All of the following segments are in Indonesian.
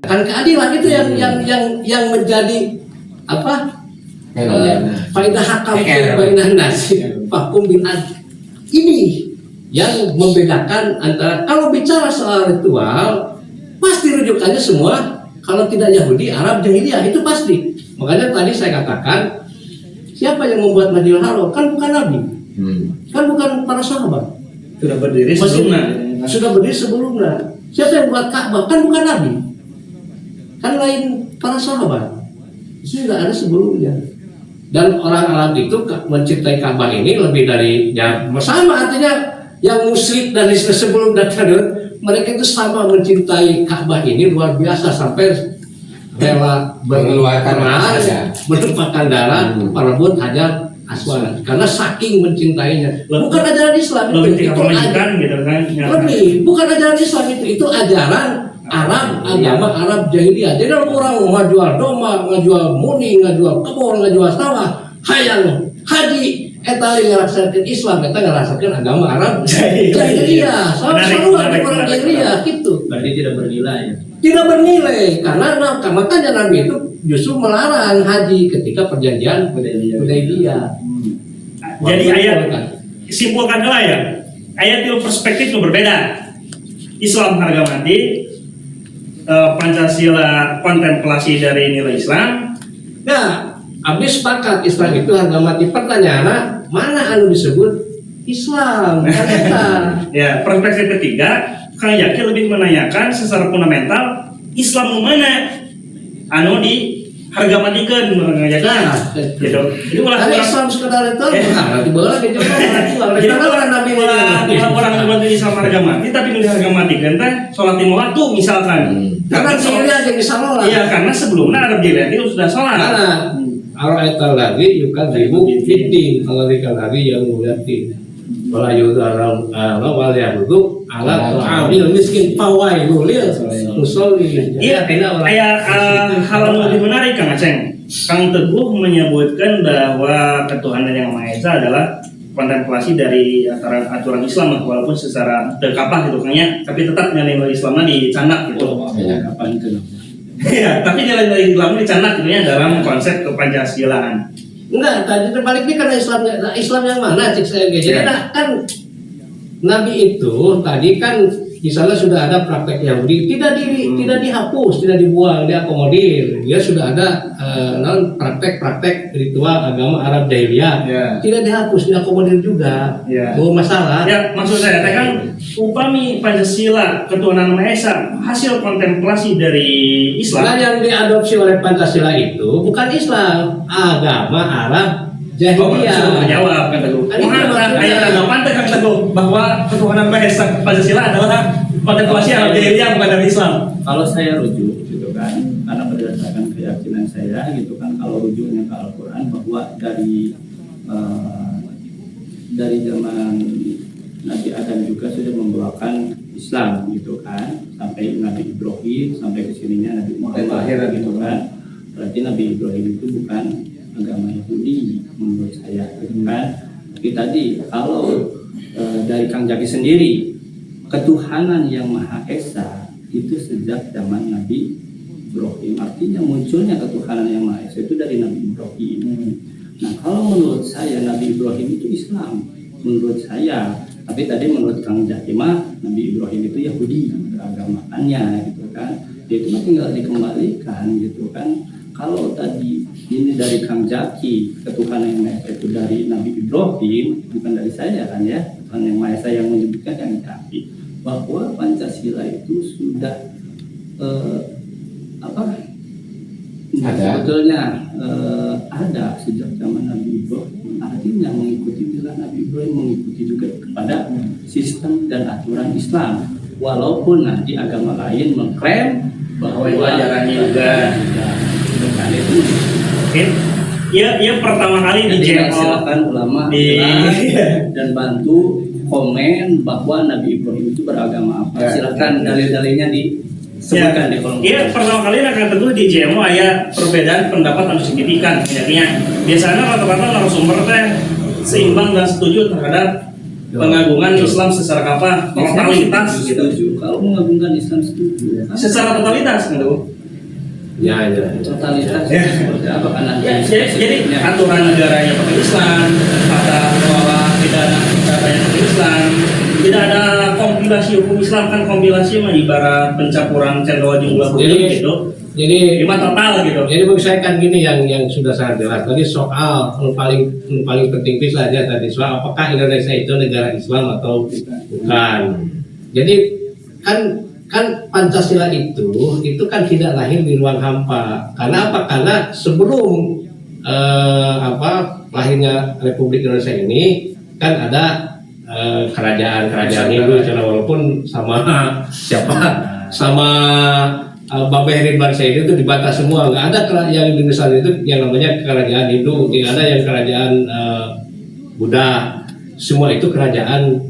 Kan keadilan itu yang menjadi apa? Faidah hakam bainan nas. Fahkum bil adl. Ini yang membedakan antara kalau bicara soal ritual pasti rujukannya semua kalau tidak Yahudi, Arab, Jahiliyah itu pasti. Makanya tadi saya katakan siapa yang membuat Masjidil Haram kan bukan Nabi, kan bukan para sahabat. Sudah berdiri sebelumnya. Siapa yang buat Ka'bah kan bukan Nabi, kan lain para sahabat. Itu tidak ada sebelumnya. Dan orang Arab itu mencintai Ka'bah ini lebih dari ya sama artinya. Yang musyrik dan sebelum datang mereka itu sama mencintai Ka'bah ini luar biasa sampai rela mengeluarkan menumpahkan darah merebut hajat aswad karena saking mencintainya. Bukan ajaran Islam itu ajaran gitu kan. Lebih bukan ajaran Islam itu ajaran Arab, agama Arab Jahiliyah. Jadi kalau orang mau jual domba, mau jual muni, mau jual kebun, mau jual sawah, hayang haji eta ngerasakeun Islam, eta ngerasakeun agama Arab Jahiliyah. Selalu ada orang Jahiliyah gitu. Berarti tidak bernilai. Tidak bernilai karena makanya Nabi itu justru melarang haji ketika perjanjian Hudaybiyah. Jadi ayat simpulkanlah ya. Ayat itu perspektif itu berbeda. Islam harga mati, Pancasila kontemplasi dari nilai Islam. Nah, abis sepakat Islam itu harga mati. Pertanyaannya mana anu disebut Islam? Ya, perspektif ketiga, Kang Jaki lebih menanyakan secara fundamental Islam mana anu di harga matikan gitu. Jadi ada Islam sekedar itu nanti boleh gitu. Orang yang Islam harga mati tapi di harga matikan teh sholat lima waktu misalkan. Karena Jahiliyah aja bisa sholat. Iya, karena sebelumnya Arab Jahiliyah itu sudah sholat. Ara'aital ladzi yukadzibu fiddin, fadzalika alladzi yamudati wala yudaram wal yahudu ala ta'amil miskin fawailul lil musallin. Iya, aya hal yang lebih menarik Kang Aceng. Kang Teguh menyebutkan bahwa ketuhanan yang Maha Esa adalah kontemplasi dari aturan Islam walaupun secara dekapah gitu Kangnya, tapi tetap nilai Islamnya dicanak gitu. Kapan itu? Ya, tapi nilai-nilai Islam dicanak ini dalam konsep kepancasilaan. Enggak, tadi terbalik ini karena Islam yang mana cik saya jadi kan Nabi itu tadi kan di sana sudah ada praktek Yahudi tidak dihapus, tidak dibuang, diakomodir. Dia sudah ada praktek ritual agama Arab Jahiliyah. Tidak dihapus, diakomodir juga. Oh masalah. Ya, maksud saya kan upami Pancasila ketuhanan Maha Esa hasil kontemplasi dari Islam. Nah, yang diadopsi oleh Pancasila itu bukan Islam, agama Arab Jahiliyah. Menjawab kan Teguh. Ayat tanggapan kan Teguh bahwa ketuhanan Maha Esa Pancasila adalah kontemplasi Arab Jahiliyah bukan dari Islam. Kalau saya rujuk gitu kan, karena berdasarkan keyakinan saya gitu kan, kalau rujuknya ke Al-Quran bahwa dari zaman Nabi Adam juga sudah membawakan Islam gitu kan, sampai Nabi Ibrahim sampai kesininya Nabi Muhammad gitu kan. Berarti Nabi Ibrahim itu bukan agama Yahudi menurut saya gitu kan. Tapi tadi kalau dari Kang Jaki sendiri, ketuhanan yang Maha Esa itu sejak zaman Nabi Ibrahim. Artinya munculnya ketuhanan yang Maha Esa itu dari Nabi Ibrahim. Nah kalau menurut saya Nabi Ibrahim itu Islam menurut saya. Tapi tadi menurut Kang Jaki mah Nabi Ibrahim itu Yahudi beragamaannya gitu kan. Dia itu tinggal dikembalikan gitu kan. Kalau tadi ini dari Kang Jaki ketuhanan yang Maha Esa itu dari Nabi Ibrahim, bukan dari saya kan ya. Tuhan yang Maha Esa yang menyebutkan Kang Jaki bahwa Pancasila itu sudah sebetulnya ada sejak zaman Nabi Ibrahim. Artinya mengikuti mila Nabi Ibrahim, mengikuti juga kepada sistem dan aturan Islam. Walaupun nanti agama lain mengklaim bahwa itu ajarannya juga. Oke. Ia pertama kali di JMO silakan ulama dan bantu komen bahwa Nabi Ibrahim itu beragama apa. Silakan dalil-dalilnya disebutkan di kolom. Iya, pertama kali akan tentu di JMO ada perbedaan pendapat yang signifikan. Biasanya rata-rata narasumber teh seimbang dan setuju terhadap pengagungan Islam secara totalitas gitu. Kalau mengagungkan Islam setuju. Secara totalitas gitu. Ya. Totalitas Ya. seperti apa kan nanti? Ya, jadi aturan negaranya pakai Islam, tata kelola pidana negaranya pakai Islam, tidak ada kompilasi hukum Islam, kan kompilasi mah ibarat pencampuran cendol jumlah hukum gitu. Jadi Lima total gitu. Jadi bagi saya kan gini yang sudah sangat jelas. Tadi soal yang paling penting itu saja tadi soal apakah Indonesia itu negara Islam atau bukan. Jadi kan Pancasila itu kan tidak lahir di ruang hampa. Karena apa? Karena sebelum lahirnya Republik Indonesia ini kan ada kerajaan Hindu, walaupun sama Bapak Ridwan Said itu dibatas semua, nggak ada yang di Nusantara itu yang namanya kerajaan Hindu, tidak ada yang kerajaan Buddha, semua itu kerajaan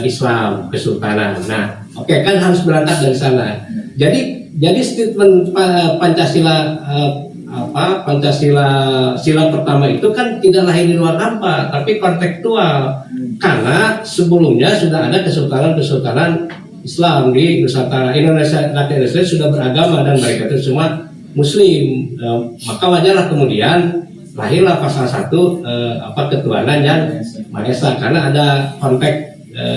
Islam, kesultanan. Nah, oke, kan harus berangkat dari sana. Jadi statement Pancasila sila pertama itu kan tidak lahir di luar hampa, tapi kontekstual, karena sebelumnya sudah ada kesultanan Islam di Nusantara. Rakyat Indonesia sudah beragama dan mereka itu semua Muslim. Maka wajarlah kemudian lahirlah pasal 1 ketuhanan yang Maha Esa, karena ada konteks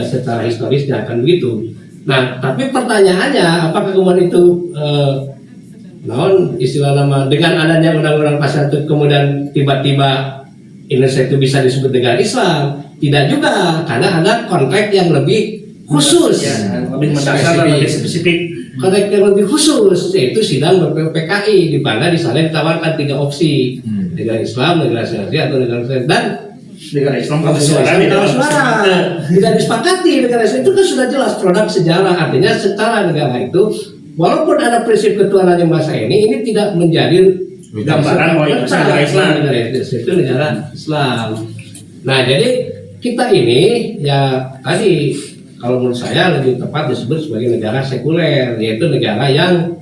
secara historisnya kan begitu. Nah, tapi pertanyaannya apakah kemudian itu istilah nama dengan adanya undang-undang pasal itu kemudian tiba-tiba Indonesia itu bisa disebut negara Islam? Tidak juga, karena ada konteks yang lebih khusus, lebih mendasar dan lebih spesifik. Konteks yang lebih khusus yaitu sidang PKI, di mana di sana ditawarkan 3 opsi: negara Islam, negara Syariah, atau negara Islam. Dan Negara Islam kalau suara tidak disepakati negara Islam itu kan sudah jelas produk sejarah. Artinya secara negara itu walaupun ada prinsip ketuhanan yang Maha Esa ini tidak menjadi gambaran bahwa itu negara Islam. Negara itu negara Islam. Nah, jadi kita ini ya tadi kalau menurut saya lebih tepat disebut sebagai negara sekuler, yaitu negara yang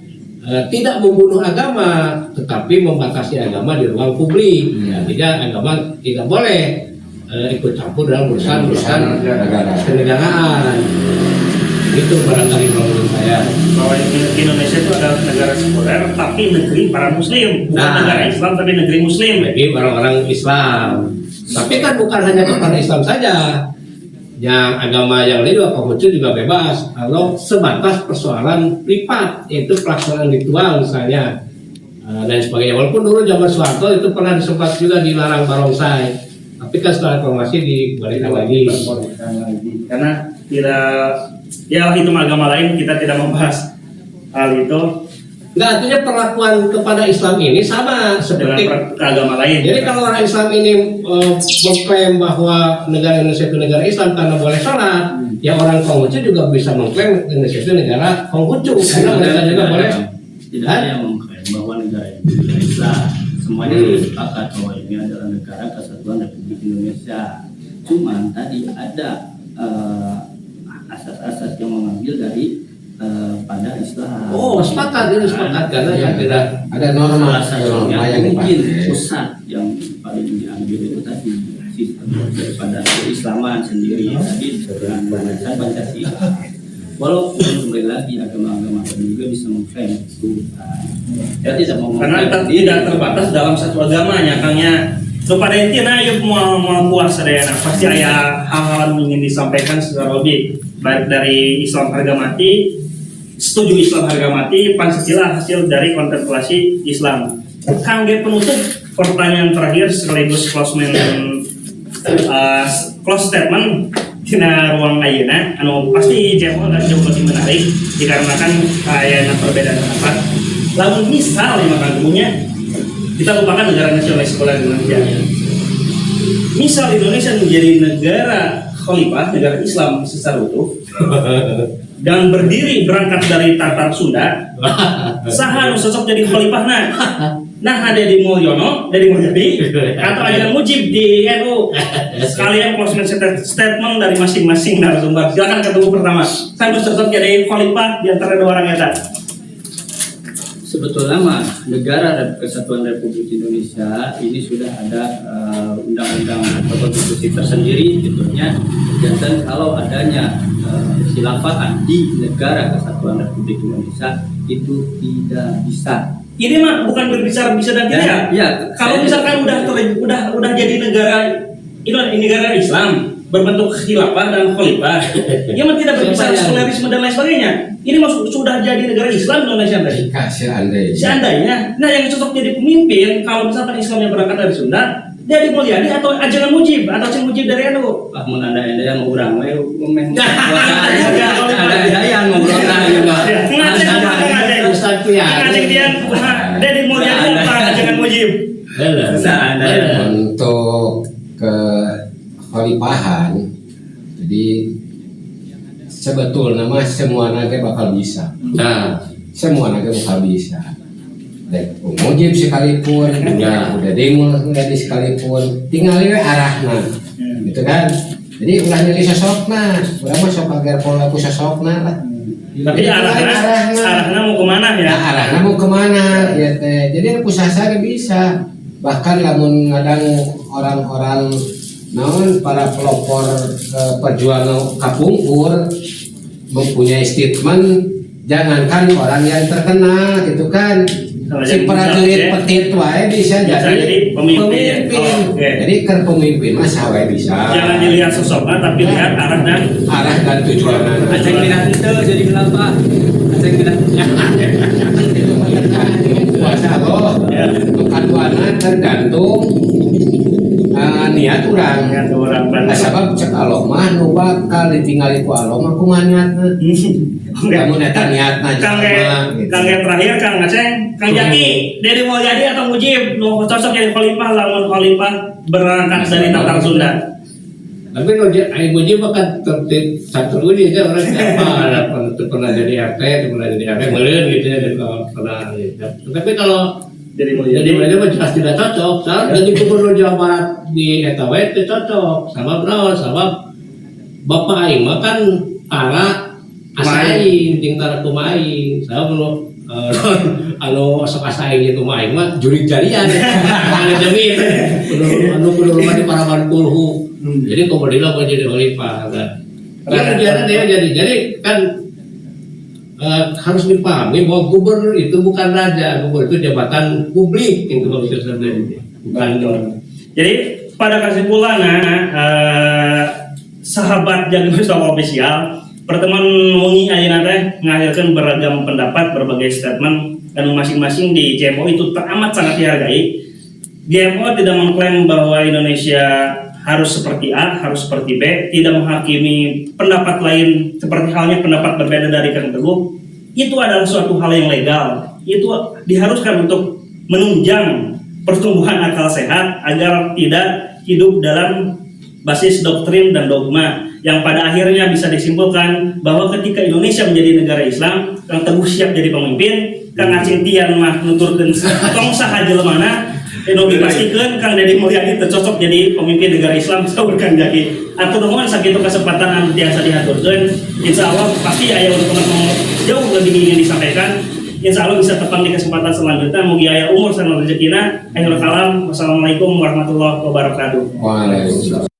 tidak membunuh agama, tetapi membatasi agama di ruang publik. Artinya agama tidak boleh ikut campur dalam urusan kenegaraan. Itu barangkali kalau menurut saya. Bahwa Indonesia itu adalah negara sekuler, tapi negeri para Muslim, bukan negara Islam tapi negeri Muslim. Jadi orang-orang Islam. Tapi kan bukan hanya kepada Islam saja. Yang agama yang lain juga Konghucu juga bebas kalau sebatas persoalan privat, yaitu pelaksanaan ritual misalnya dan sebagainya. Walaupun dulu zaman Soeharto itu pernah disempat juga dilarang barongsai, tapi kan setelah reformasi dibalikan lagi. Karena tidak, ya itu agama lain, kita tidak membahas hal itu. Nggak, artinya perlakuan kepada Islam ini sama seperti agama lain. Jadi kalau orang Islam ini mengklaim bahwa negara Indonesia itu negara Islam karena boleh sholat, ya orang Konghucu juga bisa mengklaim Indonesia itu negara Konghucu karena mereka juga boleh. Tidak ada yang mengklaim bahwa negara itu negara Islam. Semuanya sepakat bahwa ini adalah negara kesatuan Republik Indonesia. Cuman tadi ada asas-asas yang mengambil dari pada Islam. Oh, sepakat karena yang tidak ada norma yang mungkin pusat yang paling diambil itu tadi sistem daripada keislaman sendiri tadi dengan Pancasila. Walaupun kembali lagi agama-agama lain juga bisa mengklaim itu. Ya tidak mau karena tidak terbatas dalam satu agamanya, Kangnya. Kepada intinya yuk mau puas ada pasti ada hal-hal yang ingin disampaikan secara lebih baik dari Islam harga mati, setuju Islam harga mati, Pancasila hasil dari kontemplasi Islam. Kangge penutup pertanyaan terakhir sekaligus close statement tina ruang ayeuna anu pasti jauh lebih menarik dikarenakan ayana perbedaan pendapat. Lamun misal lima kanggunya kita lupakan negara nasionalis sekuler Indonesia. Misal Indonesia menjadi negara khalifah, negara Islam secara utuh dan berdiri berangkat dari Tatar Sunda, saha nu cocok jadi khalifahna? Nah, ada di Mulyono, dari Mulyadi, atau ada Mujib di NU. Sekalian closing statement dari masing-masing narasumber. Silakan ketemu pertama. Sanggup cocok jadi khalifah di antara dua orang eta. Sebetulnya mah negara Kesatuan Republik Indonesia ini sudah ada undang-undang atau konstitusi tersendiri tentunya, dan kalau adanya khilafah di negara Kesatuan Republik Indonesia itu tidak bisa ini mah bukan berbicara bisa dan tidak. Ya, Kalau misalkan udah jadi negara negara Islam berbentuk khilafah dan khalifah, dia mah tidak berbicara sekularisme dan lain sebagainya. Ini masuk sudah jadi negara Islam Indonesia tadi. Seandainya, nah yang cocok jadi pemimpin kalau misalkan Islam yang berangkat dari Sunda, Deddy Mulyadi atau Ajangan Mujib atau Cing Mujib dari NU. Pak mun anda yang urang we meh. Ada yang ngobrol juga. Ustaz Pian. Deddy Mulyadi apa Ajangan Mujib? Untuk kekhalifahan, jadi sebetulnya mah semua naga bakal bisa. Nah, Semua naga bakal bisa. Dek Mujib sekalipun, udah Demul sekalipun, tinggal we arahna, gitu kan. Jadi ulah nyari sosokna, udah mah sok agar pola ku sosokna lah. Tapi arahnya mau kemana ya? Nah, arahnya mau kemana ya teh. Jadi pusasa bisa. Bahkan lamun ngadang orang-orang naon para pelopor perjuangan kapungkur mempunyai statement, jangankan orang yang terkenal gitu kan, si prajurit petit wae bisa jadi pemimpin. Jadi kan pemimpin mah sawe bisa. Jangan dilihat sosoknya tapi lihat arah dan tujuan. Aceng minat itu jadi kenapa? Aceng minat. Puasa loh. Kaduana tergantung niat orang. Sabab cek Allah mah nu bakal ditinggali ku Allah mah kumaha niatna. Kamu eta niatna Kang yang terakhir Kang Aceng, Kang Jaki, Deddy Mulyadi atau Mujib nu cocok jadi khalifah lamun khalifah berangkat dari Tatar Sunda. tapi kalau Aing Mujib kan tertib satu ini aja orang siapa pernah jadi RT, pernah jadi RT meren gitu ya, pernah. Tapi kalau Jadi Mulyadi mah jelas tidak cocok. Soalnya jadi gubernur Jawa Barat di eta we teu cocok. Sabab naon? Sabab Bapak Aing mah kan tara asa aing jeung tara kumaha aing. Sabab anu sok asa aing kumaha aing mah jurig jarian. Anu demi kudu rumah di Paraman Kulhu. Jadi komodila mau jadi khalifah kan. Jadi kan harus dipahami bahwa gubernur itu bukan raja, gubernur itu jabatan publik yang kalau bisa sebenarnya bukan. Jadi pada kesimpulannya sahabat Jagung Mustafa Official pertemuan wengi ayeuna teh ngahasilkan beragam pendapat, berbagai statement dan masing-masing di JMO itu teramat sangat dihargai. JMO tidak mengklaim bahwa Indonesia harus seperti A, harus seperti B, tidak menghakimi pendapat lain seperti halnya pendapat berbeda dari Kang Teguh. Itu adalah suatu hal yang legal. Itu diharuskan untuk menunjang pertumbuhan akal sehat agar tidak hidup dalam basis doktrin dan dogma yang pada akhirnya bisa disimpulkan bahwa ketika Indonesia menjadi negara Islam, Kang Teguh siap jadi pemimpin, Kang Aceh Tian mah nuturkeun tong saha jelema Eno dipastikan Kang Deddy Mulyadi tercocok jadi pemimpin negara Islam saur Kang Jaki. Atur nuhun sakitu kesempatan anu tiasa diaturkeun. Insyaallah pasti aya teman-teman jauh lebih ingin disampaikan. Insyaallah bisa tepang di kesempatan selanjutnya. Mugi aya umur sareng rezekina. Akhirul kalam. Wassalamualaikum warahmatullahi wabarakatuh. Waalaikumsalam.